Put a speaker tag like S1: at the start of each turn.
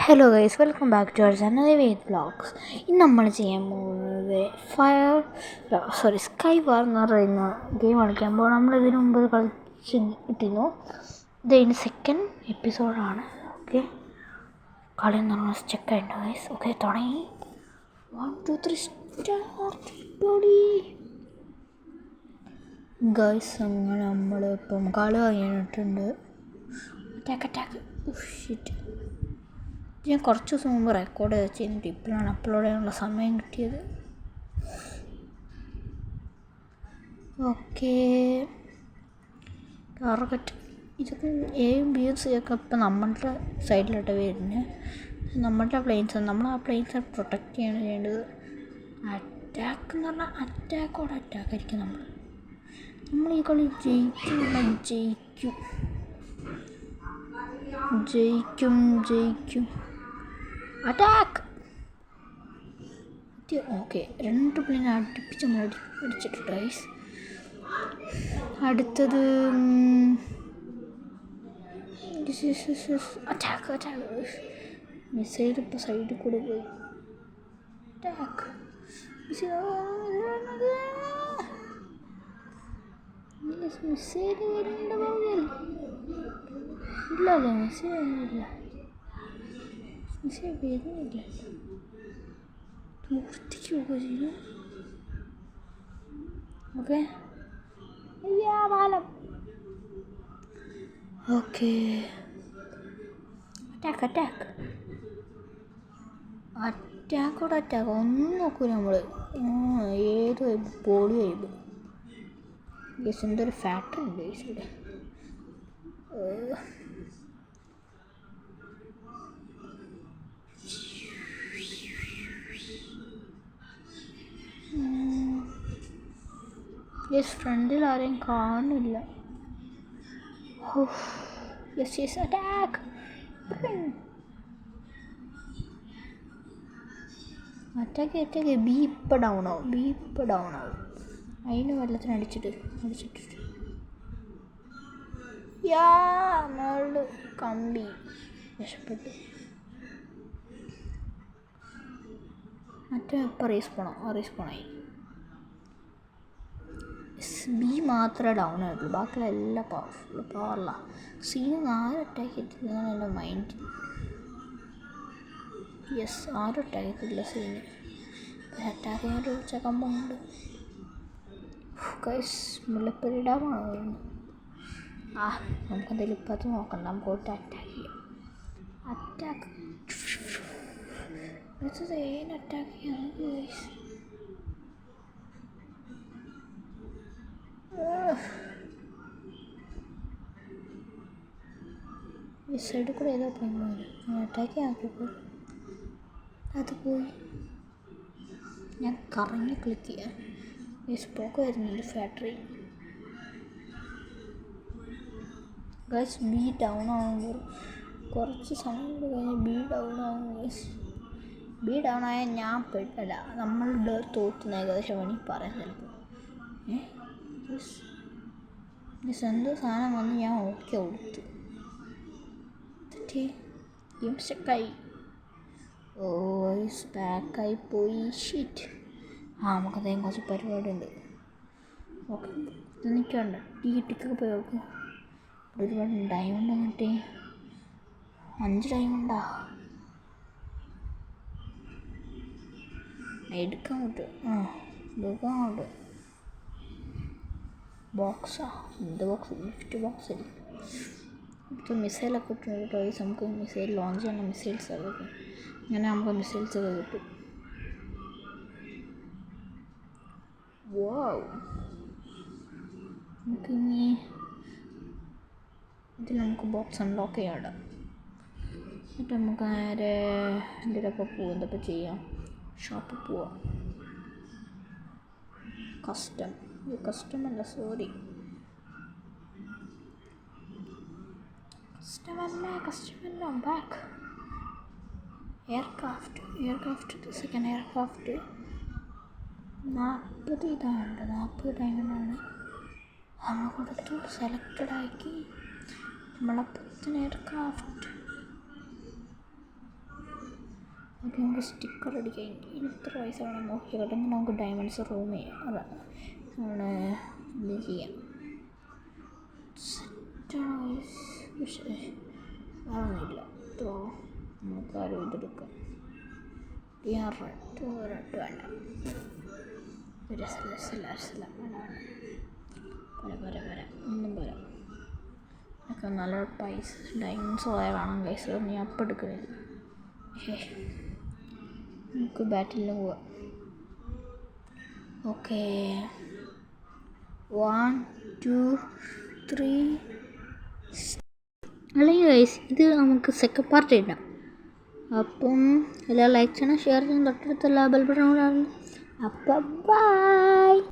S1: Hello guys, welcome back to our channel Ved vlogs. ഇന്ന് നമ്മൾ ചെയ്യാൻ പോകുന്നത് സ്കൈ വാർ എന്ന് പറയുന്ന ഗെയിം കളിക്കുമ്പോൾ നമ്മൾ ഇതിനു മുമ്പ് കളിച്ചിട്ടിരുന്നു. ഇതിൻ്റെ സെക്കൻഡ് എപ്പിസോഡാണ്. ഓക്കെ, കളി എന്ന് പറഞ്ഞാൽ ചെക്കായിട്ട് ഗൈസ്. ഓക്കെ, തുടങ്ങി. 1 2 3 സ്റ്റാർട്ട് ഗൈസ്. അങ്ങനെ നമ്മളിപ്പം കളി കഴിഞ്ഞിട്ടുണ്ട്. Attack shit. ഞാൻ കുറച്ച് ദിവസം മുമ്പ് റെക്കോർഡ് ചെയ്തിട്ട് ഇപ്പോഴാണ് അപ്ലോഡ് ചെയ്യാനുള്ള സമയം കിട്ടിയത്. ഓക്കെ, ടാർഗറ്റ് ഇതൊക്കെ എയും ബിയും സിയൊക്കെ ഇപ്പം നമ്മളുടെ സൈഡിലോട്ട് വരുന്നത്. നമ്മളുടെ പ്ലെയിൻസ്, നമ്മൾ ആ പ്ലെയിൻസ് പ്രൊട്ടക്റ്റ് ചെയ്യാണ് ചെയ്യേണ്ടത്. അറ്റാക്ക് എന്ന് പറഞ്ഞാൽ അറ്റാക്കായിരിക്കും. നമ്മൾ ഈ കളി ജയിക്കും. അറ്റാക്ക്. ഓക്കെ, 2 പ്ലെയിൻ അടുപ്പിച്ച് നമ്മൾ അടിച്ചിട്ടുണ്ട് ഗൈസ്. അടുത്തത് അറ്റാക്ക്. മിസൈൽ ഇപ്പോൾ സൈഡിൽ കൂടെ പോയി. അറ്റാക്ക്. മിസൈൽ വരേണ്ട പോകല്ലേ? ഇല്ലല്ലേ, മിസൈൽ വരുന്നില്ല. പൂർത്തിക്കുക ചെയ്യും. ഓക്കെ, ഓക്കെ, അറ്റാക്ക് ഒന്നും നോക്കൂല നമ്മൾ. ഏത് വൈബ്, പൊളി വൈബ്. ഗസ്, എന്തൊരു ഫാക്ടറി ഉണ്ട് ഗസ് ഇവിടെ. യെസ്, ഫ്രണ്ടിൽ ആരെയും കാണില്ല. Yes, attack. ബി ഇപ്പം ഡൗൺ ആവും. അതിന് വെള്ളത്തിന് അടിച്ചിട്ട് മേളിൽ കമ്പി രക്ഷപ്പെട്ടു. മറ്റേ ഇപ്പം റീസ്പോണായി. ബി മാത്രമേ ഡൗൺ ആയിട്ടുള്ളൂ, ബാക്കിയുള്ള എല്ലാ പവറിലാണ്. സീന് 4 അറ്റാക്ക് ചെയ്തിട്ടാണ് എൻ്റെ മൈൻഡ്. യെസ്, 6 അറ്റാക്ക് ചെയ്തിട്ടില്ല സീന്. അറ്റാക്ക് ചെയ്യാനൊരു ചകമ്പുണ്ട് ഗൈസ്. മുല്ലപ്പരി ഡാമാണ് വരുന്നത്. നമുക്കെന്തെങ്കിലും ഇപ്പം അത് നോക്കണ്ട, നമുക്ക് പോയിട്ട് അറ്റാക്ക് ചെയ്യാം. അറ്റാക്ക് ചെയ്യാൻ ഗൈസ്. ഈ സൈഡിൽ കൂടെ ഏതോ പോയി അറ്റാക്ക് ആക്കിയപ്പോൾ അത് പോയി. ഞാൻ കറങ്ങി ക്ലിക്ക് ചെയ്യാം. ഈ സ്പോക്ക് വരുന്നുണ്ട് ഫാക്ടറി ഗൈസ്. ബി ഡൗൺ ആകുമ്പോൾ കുറച്ച് സമയം കൂടി കഴിഞ്ഞ് ബി ഡൗൺ ആകും ഗൈസ്. ബി ഡൗൺ ആയാൽ ഞാൻ പെട്ടല്ല, നമ്മളുടെ തോറ്റുന്ന ഏകദേശം വേണമെങ്കിൽ പറയാൻ ചിലപ്പോൾ. എന്തോ സാധനം വന്ന് ഞാൻ ഓക്കെ കൊടുത്തു. സ്റ്റക്കായി. ബാക്കായി പോയി. ഷീറ്റ്. നമുക്കതേം കുറച്ച് പരിപാടി ഉണ്ട്. ഓക്കെ, നിൽക്കണ്ട. ടിക്കൊക്കെ പോയി നോക്ക്. ഒരുപാട് ഡയമണ്ട് വന്നിട്ടേ 5 ഡയമണ്ടാ എടുക്കാൻ കിട്ടും. ബോക്സാ? എന്ത് ബോക്സ്? ഗിഫ്റ്റ് ബോക്സ് അല്ലേ? ഇപ്പോൾ മിസൈലൊക്കെ കിട്ടും കേട്ടോ. നമുക്ക് മിസൈൽ ലോഞ്ച് ചെയ്യണം. മിസൈൽസ് ഒക്കെ അങ്ങനെ നമുക്ക് മിസൈൽസ് ഒക്കെ കിട്ടും. നമുക്കിനി ഇതിൽ നമുക്ക് ബോക്സ് അൺലോക്ക് ചെയ്യാം. എന്നിട്ട് നമുക്ക് നേരെ എന്തിനൊക്കെ പോവാം. എന്തൊക്കെ ചെയ്യാം? ഷോപ്പിൽ പോവാം. കസ്റ്റമല്ല, സോറി, കസ്റ്റമല്ല. ബാക്ക് എയർക്രാഫ്റ്റ് സെക്കൻഡ് എയർക്രാഫ്റ്റ് 40 ഇതാണ്ട്. 40 ഡയമണ്ടാണ് നമ്മൾ കൊടുത്തു. സെലക്റ്റഡ് ആക്കി നമ്മളെ പുത്തൻ എയർക്രാഫ്റ്റ്. ഓക്കെ നമുക്ക് സ്റ്റിക്കർ അടിക്കാം. ഇനി എത്ര പൈസ വേണം നോക്കിക്കോട്ടെ. നമുക്ക് ഡയമണ്ട്സ് റൂം ചെയ്യാം. അവിടെ ഇത് ചെയ്യാം. സെറ്റാണ് പക്ഷേ അതൊന്നുമില്ല. ഇത്രോ നമുക്കാരും ഇതെടുക്കാം. റെഡ് വേണ്ട. രസമില്ല പോരാ ഒന്നും പോരാ. ഒക്കെ നല്ല പൈസ ഡയമണ്ട്സ് പോയ വേണം പൈസ. നീ അപ്പം എടുക്കുന്നില്ല. നമുക്ക് ബാറ്റിലിന് പോവാം. ഓക്കെ 1 2 3 അല്ലെങ്കിൽ ഗൈസ് ഇത് നമുക്ക് സെക്കൻഡ് പാർട്ട് ഇടാം. അപ്പം എല്ലാം ലൈക്ക് ചെയ്യണം, ഷെയർ ചെയ്യണം, തൊട്ടടുത്തുള്ള ബെൽ ബട്ടൺ കൂടെ. അപ്പം ബൈ.